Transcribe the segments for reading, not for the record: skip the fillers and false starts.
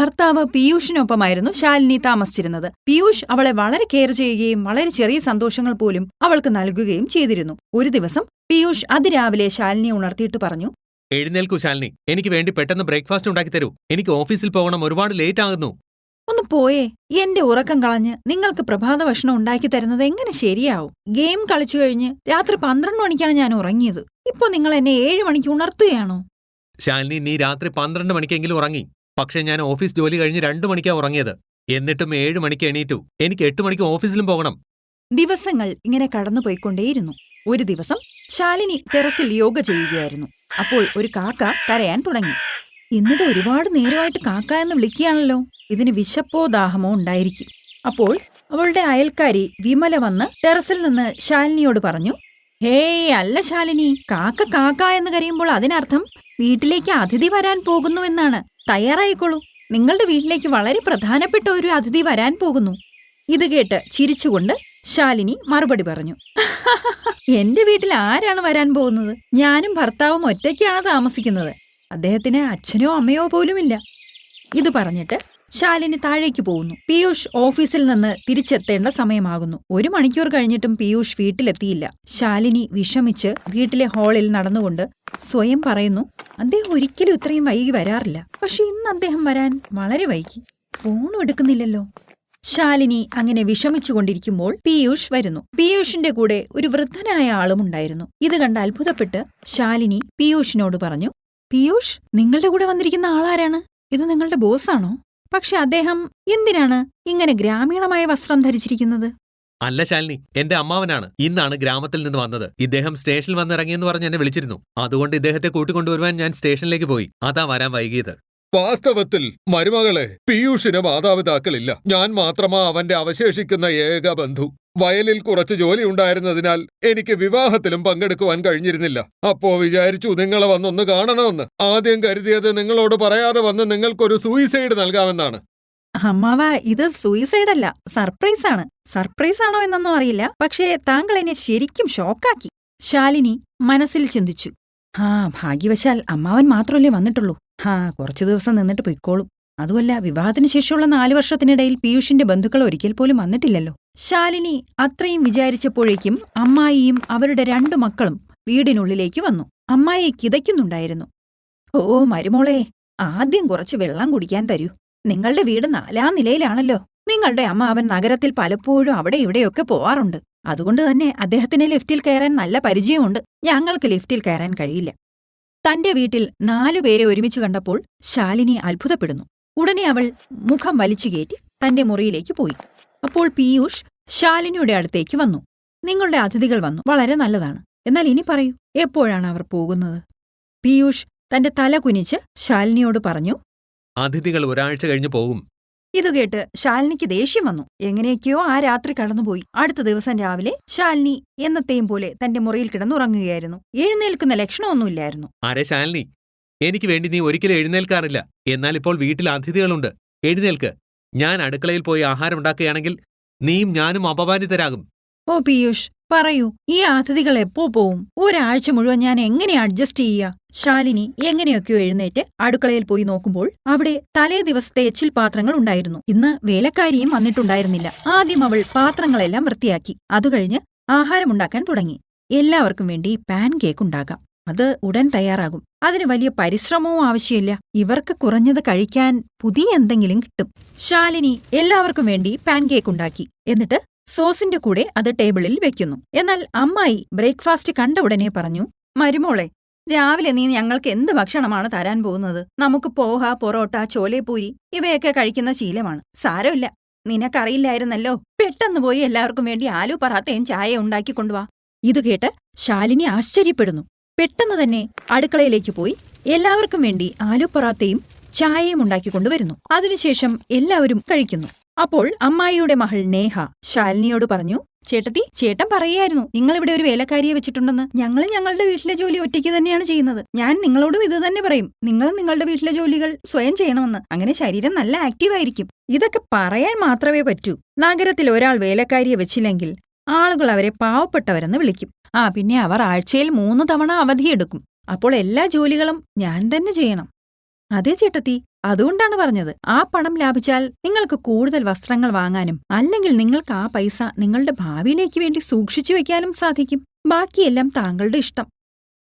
ഭർത്താവ് പീയൂഷിനൊപ്പമായിരുന്നു ശാലിനി താമസിച്ചിരുന്നത്. പീയൂഷ് അവളെ വളരെ കെയർ ചെയ്യുകയും വളരെ ചെറിയ സന്തോഷങ്ങൾ പോലും അവൾക്ക് നൽകുകയും ചെയ്തിരുന്നു. ഒരു ദിവസം പീയൂഷ് അതിരാവിലെ ശാലിനിയെ ഉണർത്തിയിട്ട് പറഞ്ഞു, എഴുന്നേൽക്കൂ ശാലിനി, എനിക്ക് വേണ്ടി പെട്ടെന്ന് ബ്രേക്ക്ഫാസ്റ്റ് ഉണ്ടാക്കി തരൂ. എനിക്ക് ഓഫീസിൽ പോകണം, ഒരുപാട് ലേറ്റ് ആകുന്നു. ഒന്ന് പോയേ, എന്റെ ഉറക്കം കളഞ്ഞ് നിങ്ങൾക്ക് പ്രഭാത ഭക്ഷണം ഉണ്ടാക്കി തരുന്നത് എങ്ങനെ ശരിയാവും? ഗെയിം കളിച്ചു കഴിഞ്ഞ് രാത്രി 12 മണിക്കാണ് ഞാൻ ഉറങ്ങിയത്. ഇപ്പൊ നിങ്ങൾ എന്നെ 7 മണിക്ക് ഉണർത്തുകയാണോ? ശാലിനി, നീ രാത്രി 12 മണിക്കെങ്കിലും ഉറങ്ങി. പക്ഷെ ഞാൻ ഓഫീസ് ജോലി കഴിഞ്ഞ് 2 മണിക്കാ ഉറങ്ങിയത്. എന്നിട്ടും 7 മണിക്ക് എണീറ്റു. എനിക്ക് 8 മണിക്ക് ഓഫീസിലും പോകണം. ദിവസങ്ങൾ ഇങ്ങനെ കടന്നുപോയിക്കൊണ്ടേയിരുന്നു. ഒരു ദിവസം ശാലിനി ടെറസിൽ യോഗ ചെയ്യുകയായിരുന്നു. അപ്പോൾ ഒരു കാക്ക കരയാൻ തുടങ്ങി. ഇന്നത് ഒരുപാട് നേരമായിട്ട് കാക്ക എന്ന് വിളിക്കുകയാണല്ലോ. ഇതിന് വിശപ്പോ ദാഹമോ ഉണ്ടായിരിക്കും. അപ്പോൾ അവളുടെ അയൽക്കാരി വിമല വന്ന് ടെറസിൽ നിന്ന് ശാലിനിയോട് പറഞ്ഞു, ഹേയ്, അല്ല ശാലിനി, കാക്ക കാക്ക എന്ന് കരയുമ്പോൾ അതിനർത്ഥം വീട്ടിലേക്ക് അതിഥി വരാൻ പോകുന്നുവെന്നാണ്. തയ്യാറായിക്കോളൂ, നിങ്ങളുടെ വീട്ടിലേക്ക് വളരെ പ്രധാനപ്പെട്ട ഒരു അതിഥി വരാൻ പോകുന്നു. ഇത് കേട്ട് ചിരിച്ചുകൊണ്ട് ശാലിനി മറുപടി പറഞ്ഞു, എന്റെ വീട്ടിൽ ആരാണ് വരാൻ പോകുന്നത്? ഞാനും ഭർത്താവും ഒറ്റയ്ക്കാണ് താമസിക്കുന്നത്. അദ്ദേഹത്തിന് അച്ഛനോ അമ്മയോ പോലുമില്ല. ഇത് പറഞ്ഞിട്ട് ശാലിനി താഴേക്ക് പോകുന്നു. പീയൂഷ് ഓഫീസിൽ നിന്ന് തിരിച്ചെത്തേണ്ട സമയമാകുന്നു. 1 മണിക്കൂർ കഴിഞ്ഞിട്ടും പീയൂഷ് വീട്ടിലെത്തിയില്ല. ശാലിനി വിഷമിച്ച് വീട്ടിലെ ഹാളിൽ നടന്നുകൊണ്ട് സ്വയം പറയുന്നു, അദ്ദേഹം ഒരിക്കലും ഇത്രയും വൈകി വരാറില്ല. പക്ഷെ ഇന്ന് അദ്ദേഹം വരാൻ വളരെ വൈകി. ഫോണും എടുക്കുന്നില്ലല്ലോ. ശാലിനി അങ്ങനെ വിഷമിച്ചുകൊണ്ടിരിക്കുമ്പോൾ പീയൂഷ് വരുന്നു. പീയൂഷിന്റെ കൂടെ ഒരു വൃദ്ധനായ ആളും ഉണ്ടായിരുന്നു. ഇത് കണ്ട് അത്ഭുതപ്പെട്ട് ശാലിനി പീയൂഷിനോട് പറഞ്ഞു, പീയൂഷ്, നിങ്ങളുടെ കൂടെ വന്നിരിക്കുന്ന ആളാരാണ്? ഇത് നിങ്ങളുടെ ബോസാണോ? പക്ഷെ അദ്ദേഹം എന്തിനാണ് ഇങ്ങനെ ഗ്രാമീണമായ വസ്ത്രം ധരിച്ചിരിക്കുന്നത്? അല്ല ശാലിനി, എന്റെ അമ്മാവനാണ്. ഇന്നാണ് ഗ്രാമത്തിൽ നിന്ന് വന്നത്. ഇദ്ദേഹം സ്റ്റേഷനിൽ വന്നിറങ്ങിയെന്ന് പറഞ്ഞ് എന്നെ വിളിച്ചിരുന്നു. അതുകൊണ്ട് ഇദ്ദേഹത്തെ കൂട്ടിക്കൊണ്ടുവരുവാൻ ഞാൻ സ്റ്റേഷനിലേക്ക് പോയി. അതാ വരാൻ വൈകിയത്. വാസ്തവത്തിൽ മരുമകളെ, പീയൂഷിന് മാതാപിതാക്കളില്ല. ഞാൻ മാത്രമാ അവന്റെ അവശേഷിക്കുന്ന ഏക ബന്ധു. വയലിൽ കുറച്ച് ജോലി ഉണ്ടായിരുന്നതിനാൽ എനിക്ക് വിവാഹത്തിലും പങ്കെടുക്കുവാൻ കഴിഞ്ഞിരുന്നില്ല. അപ്പോ വിചാരിച്ചു നിങ്ങളെ വന്നൊന്ന് കാണണമെന്ന്. ആദ്യം കരുതിയത് നിങ്ങളോട് പറയാതെ വന്ന് നിങ്ങൾക്കൊരു സൂയിസൈഡ് നൽകാമെന്നാണ്. അമ്മാവ, ഇത് സൂയിസൈഡ് അല്ല, സർപ്രൈസ് ആണ്. സർപ്രൈസ് ആണോ എന്നൊന്നും അറിയില്ല, പക്ഷേ താങ്കൾ എന്നെ ശരിക്കും ഷോക്കാക്കി. ശാലിനി മനസ്സിൽ ചിന്തിച്ചു. ഭാഗ്യവശാൽ അമ്മാവൻ മാത്രമല്ലേ വന്നിട്ടുള്ളൂ. കുറച്ചു ദിവസം നിന്നിട്ട് പൊയ്ക്കോളും. അതുമല്ല, വിവാഹത്തിന് ശേഷമുള്ള 4 വർഷത്തിനിടയിൽ പീയൂഷിന്റെ ബന്ധുക്കൾ ഒരിക്കൽ പോലും വന്നിട്ടില്ലല്ലോ. ശാലിനി അത്രയും വിചാരിച്ചപ്പോഴേക്കും അമ്മായിയും അവരുടെ 2 മക്കളും വീടിനുള്ളിലേക്ക് വന്നു. അമ്മായി കിതയ്ക്കുന്നുണ്ടായിരുന്നു. ഓ മരുമോളെ, ആദ്യം കുറച്ച് വെള്ളം കുടിക്കാൻ തരൂ. നിങ്ങളുടെ വീട് 4ാം നിലയിലാണല്ലോ. നിങ്ങളുടെ അമ്മാവൻ നഗരത്തിൽ പലപ്പോഴും അവിടെ ഇവിടെയൊക്കെ പോവാറുണ്ട്. അതുകൊണ്ട് തന്നെ അദ്ദേഹത്തിന് ലിഫ്റ്റിൽ കയറാൻ നല്ല പരിചയമുണ്ട്. ഞങ്ങൾക്ക് ലിഫ്റ്റിൽ കയറാൻ കഴിയില്ല. തന്റെ വീട്ടിൽ 4 പേരെ ഒരുമിച്ച് കണ്ടപ്പോൾ ശാലിനി അത്ഭുതപ്പെടുന്നു. ഉടനെ അവൾ മുഖം വലിച്ചുകയറ്റി തന്റെ മുറിയിലേക്ക് പോയി. അപ്പോൾ പീയൂഷ് ശാലിനിയുടെ അടുത്തേക്ക് വന്നു. നിങ്ങളുടെ അതിഥികൾ വന്നു, വളരെ നല്ലതാണ്. എന്നാൽ ഇനി പറയൂ, എപ്പോഴാണ് അവർ പോകുന്നത്? പീയൂഷ് തന്റെ തല കുനിച്ച് ശാലിനിയോട് പറഞ്ഞു, അതിഥികൾ ഒരാഴ്ച കഴിഞ്ഞ് പോകും. ഇതുകേട്ട് ശാലിനിക്ക് ദേഷ്യം വന്നു. എങ്ങനെയൊക്കെയോ ആ രാത്രി കടന്നുപോയി. അടുത്ത ദിവസം രാവിലെ ശാലിനി എന്നത്തെയും പോലെ തന്റെ മുറിയിൽ കിടന്നുറങ്ങുകയായിരുന്നു. എഴുന്നേൽക്കുന്ന ലക്ഷണമൊന്നുമില്ലായിരുന്നു. ആരെ ശാലിനി, എനിക്ക് വേണ്ടി നീ ഒരിക്കലും എഴുന്നേൽക്കാറില്ല. എന്നാൽ ഇപ്പോൾ വീട്ടിൽ അതിഥികളുണ്ട്. എഴുന്നേൽക്ക്. ഞാൻ അടുക്കളയിൽ പോയി ആഹാരം ഉണ്ടാക്കുകയാണെങ്കിൽ നീയും ഞാനും അപമാനിതരാകും. ഓ പീയൂഷ്, പറയൂ, ഈ അതിഥികൾ എപ്പോ പോവും? ഒരാഴ്ച മുഴുവൻ ഞാൻ എങ്ങനെ അഡ്ജസ്റ്റ് ചെയ്യാ? ശാലിനി എങ്ങനെയൊക്കെയോ എഴുന്നേറ്റ് അടുക്കളയിൽ പോയി നോക്കുമ്പോൾ അവിടെ തലേ ദിവസത്തെ എച്ചിൽ പാത്രങ്ങൾ ഉണ്ടായിരുന്നു. ഇന്ന് വേലക്കാരിയും വന്നിട്ടുണ്ടായിരുന്നില്ല. ആദ്യം അവൾ പാത്രങ്ങളെല്ലാം വൃത്തിയാക്കി. അതുകഴിഞ്ഞ് ആഹാരമുണ്ടാക്കാൻ തുടങ്ങി. എല്ലാവർക്കും വേണ്ടി പാൻ കേക്ക് ഉണ്ടാക്കാം. അത് ഉടൻ തയ്യാറാകും. അതിന് വലിയ പരിശ്രമവും ആവശ്യമില്ല. ഇവർക്ക് കുറഞ്ഞത് കഴിക്കാൻ പുതിയ എന്തെങ്കിലും കിട്ടും. ശാലിനി എല്ലാവർക്കും വേണ്ടി പാൻ കേക്ക് ഉണ്ടാക്കി. എന്നിട്ട് സോസിന്റെ കൂടെ അത് ടേബിളിൽ വെക്കുന്നു. എന്നാൽ അമ്മായി ബ്രേക്ക്ഫാസ്റ്റ് കണ്ട ഉടനെ പറഞ്ഞു, മരുമോളെ, രാവിലെ നീ ഞങ്ങൾക്ക് എന്ത് ഭക്ഷണമാണ് തരാൻ പോകുന്നത്? നമുക്ക് പോഹ, പൊറോട്ട, ചോലേപൂരി ഇവയൊക്കെ കഴിക്കുന്ന ശീലമാണ്. സാരമില്ല, നിനക്കറിയില്ലായിരുന്നല്ലോ. പെട്ടെന്ന് പോയി എല്ലാവർക്കും വേണ്ടി ആലു പറാത്തയും ചായ ഉണ്ടാക്കിക്കൊണ്ടുവാ. ഇത് കേട്ട് ശാലിനി ആശ്ചര്യപ്പെടുന്നു. പെട്ടെന്ന് തന്നെ അടുക്കളയിലേക്ക് പോയി എല്ലാവർക്കും വേണ്ടി ആലു പറാത്തയും ചായയും ഉണ്ടാക്കിക്കൊണ്ടുവരുന്നു. അതിനുശേഷം എല്ലാവരും കഴിക്കുന്നു. അപ്പോൾ അമ്മായിയുടെ മകൾ നേഹ ശാലിനിയോട് പറഞ്ഞു, ചേട്ടത്തി, ചേട്ടൻ പറയായിരുന്നു നിങ്ങളിവിടെ ഒരു വേലക്കാരിയെ വെച്ചിട്ടുണ്ടെന്ന്. ഞങ്ങൾ ഞങ്ങളുടെ വീട്ടിലെ ജോലി ഒറ്റയ്ക്ക് തന്നെയാണ് ചെയ്യുന്നത്. ഞാൻ നിങ്ങളോടും ഇത് തന്നെ പറയും. നിങ്ങളും നിങ്ങളുടെ വീട്ടിലെ ജോലികൾ സ്വയം ചെയ്യണമെന്ന്. അങ്ങനെ ശരീരം നല്ല ആക്റ്റീവായിരിക്കും. ഇതൊക്കെ പറയാൻ മാത്രമേ പറ്റൂ. നഗരത്തിൽ ഒരാൾ വേലക്കാരിയെ വെച്ചില്ലെങ്കിൽ ആളുകൾ അവരെ പാവപ്പെട്ടവരെന്ന് വിളിക്കും. പിന്നെ അവർ ആഴ്ചയിൽ 3 തവണ അവധിയെടുക്കും. അപ്പോൾ എല്ലാ ജോലികളും ഞാൻ തന്നെ ചെയ്യണം. അതെ ചേട്ടത്തി, അതുകൊണ്ടാണ് പറഞ്ഞത്. ആ പണം ലാഭിച്ചാൽ നിങ്ങൾക്ക് കൂടുതൽ വസ്ത്രങ്ങൾ വാങ്ങാനും അല്ലെങ്കിൽ നിങ്ങൾക്ക് ആ പൈസ നിങ്ങളുടെ ഭാവിയിലേക്ക് വേണ്ടി സൂക്ഷിച്ചു വെക്കാനും സാധിക്കും. ബാക്കിയെല്ലാം താങ്കളുടെ ഇഷ്ടം.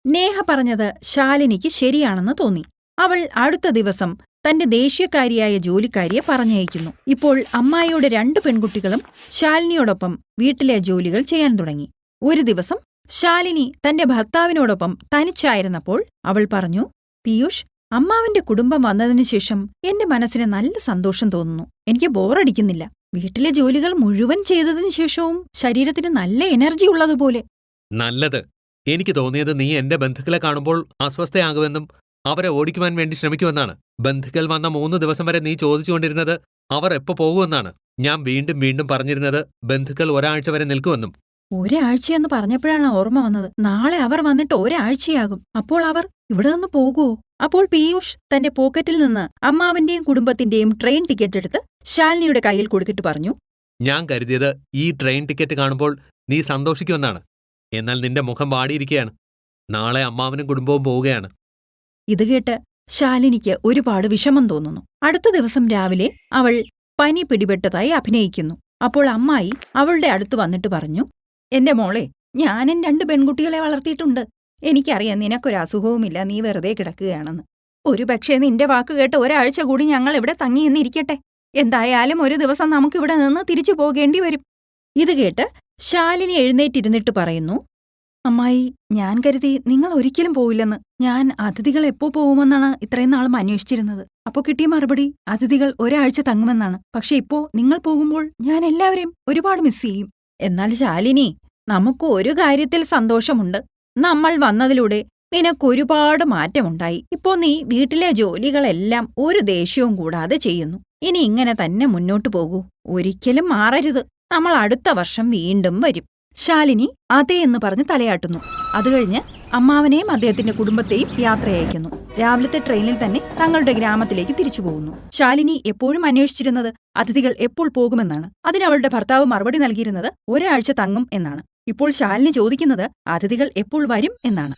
നേഹ പറഞ്ഞത് ശാലിനിക്ക് ശരിയാണെന്ന് തോന്നി. അവൾ അടുത്ത ദിവസം തന്റെ ദേഷ്യക്കാരിയായ ജോലിക്കാരിയെ പറഞ്ഞയക്കുന്നു. ഇപ്പോൾ അമ്മായിയുടെ 2 പെൺകുട്ടികളും ശാലിനിയോടൊപ്പം വീട്ടിലെ ജോലികൾ ചെയ്യാൻ തുടങ്ങി. ഒരു ദിവസം ശാലിനി തന്റെ ഭർത്താവിനോടൊപ്പം തനിച്ചായിരുന്നപ്പോൾ അവൾ പറഞ്ഞു, പീയൂഷ്, അമ്മാവന്റെ കുടുംബം വന്നതിനു ശേഷം എന്റെ മനസ്സിന് നല്ല സന്തോഷം തോന്നുന്നു. എനിക്ക് ബോറടിക്കുന്നില്ല. വീട്ടിലെ ജോലികൾ മുഴുവൻ ചെയ്തതിനു ശേഷവും ശരീരത്തിന് നല്ല എനർജി ഉള്ളതുപോലെ. നല്ലത്. എനിക്ക് തോന്നിയത് നീ എന്റെ ബന്ധുക്കളെ കാണുമ്പോൾ അസ്വസ്ഥയാകുമെന്നും അവരെ ഓടിക്കുവാൻ വേണ്ടി ശ്രമിക്കുമെന്നാണ്. ബന്ധുക്കൾ വന്ന 3 ദിവസം വരെ നീ ചോദിച്ചുകൊണ്ടിരുന്നത് അവർ എപ്പോ പോകുമെന്നാണ്. ഞാൻ വീണ്ടും വീണ്ടും പറഞ്ഞിരുന്നത് ബന്ധുക്കൾ ഒരാഴ്ച വരെ നിൽക്കുമെന്നും. ഒരാഴ്ചയെന്ന് പറഞ്ഞപ്പോഴാണ് ഓർമ്മ വന്നത്. നാളെ അവർ വന്നിട്ട് ഒരാഴ്ചയാകും. അപ്പോൾ അവർ ഇവിടെ നിന്ന് പോകുമോ? അപ്പോൾ പീയൂഷ് തന്റെ പോക്കറ്റിൽ നിന്ന് അമ്മാവന്റെയും കുടുംബത്തിന്റെയും ട്രെയിൻ ടിക്കറ്റ് എടുത്ത് ശാലിനിയുടെ കയ്യിൽ കൊടുത്തിട്ട് പറഞ്ഞു, ഞാൻ കരുതിയത് ഈ ട്രെയിൻ ടിക്കറ്റ് കാണുമ്പോൾ നീ സന്തോഷിക്കുമെന്നാണ്. എന്നാൽ നിന്റെ മുഖം വാടിയിരിക്കുകയാണ്. നാളെ അമ്മാവനും കുടുംബവും പോവുകയാണ്. ഇത് കേട്ട് ശാലിനിക്ക് ഒരുപാട് വിഷമം തോന്നുന്നു. അടുത്ത ദിവസം രാവിലെ അവൾ പനി പിടിപെട്ടതായി അഭിനയിക്കുന്നു. അപ്പോൾ അമ്മായി അവളുടെ അടുത്ത് വന്നിട്ട് പറഞ്ഞു, എന്റെ മോളെ, ഞാനും 2 പെൺകുട്ടികളെ വളർത്തിയിട്ടുണ്ട്. എനിക്കറിയാം നിനക്കൊരസുഖവുമില്ല, നീ വെറുതെ കിടക്കുകയാണെന്ന്. ഒരുപക്ഷേ നിന്റെ വാക്ക് കേട്ട് ഒരാഴ്ച കൂടി ഞങ്ങൾ ഇവിടെ തങ്ങിയെന്നിരിക്കട്ടെ. എന്തായാലും ഒരു ദിവസം നമുക്കിവിടെ നിന്ന് തിരിച്ചു പോകേണ്ടി വരും. ഇത് കേട്ട് ശാലിനി എഴുന്നേറ്റിരുന്നിട്ട് പറയുന്നു, അമ്മായി, ഞാൻ കരുതി നിങ്ങൾ ഒരിക്കലും പോവില്ലെന്ന്. ഞാൻ അതിഥികൾ എപ്പോ പോകുമെന്നാണ് ഇത്രയും നാളും അന്വേഷിച്ചിരുന്നത്. അപ്പോ കിട്ടിയ മറുപടി അതിഥികൾ ഒരാഴ്ച തങ്ങുമെന്നാണ്. പക്ഷെ ഇപ്പോ നിങ്ങൾ പോകുമ്പോൾ ഞാൻ എല്ലാവരെയും ഒരുപാട് മിസ് ചെയ്യും. എന്നാൽ ശാലിനി, നമുക്ക് ഒരു കാര്യത്തിൽ സന്തോഷമുണ്ട്. നമ്മൾ വന്നതിലൂടെ നിനക്കൊരുപാട് മാറ്റമുണ്ടായി. ഇപ്പോ നീ വീട്ടിലെ ജോലികളെല്ലാം ഒരു ദേഷ്യവും കൂടാതെ ചെയ്യുന്നു. ഇനി ഇങ്ങനെ തന്നെ മുന്നോട്ടു പോകൂ. ഒരിക്കലും മാറരുത്. നമ്മൾ അടുത്ത വർഷം വീണ്ടും വരും. ശാലിനി അതേ എന്ന് പറഞ്ഞ് തലയാട്ടുന്നു. അതുകഴിഞ്ഞ് അമ്മാവനെയും അദ്ദേഹത്തിന്റെ കുടുംബത്തെയും യാത്രയയക്കുന്നു. രാവിലത്തെ ട്രെയിനിൽ തന്നെ തങ്ങളുടെ ഗ്രാമത്തിലേക്ക് തിരിച്ചു പോകുന്നു. ശാലിനി എപ്പോഴും അന്വേഷിച്ചിരുന്നത് അതിഥികൾ എപ്പോൾ പോകുമെന്നാണ്. അതിനവളുടെ ഭർത്താവ് മറുപടി നൽകിയിരുന്നത് ഒരാഴ്ച തങ്ങും എന്നാണ്. ഇപ്പോൾ ശാലിനി ചോദിക്കുന്നത് അതിഥികൾ എപ്പോൾ വരും എന്നാണ്.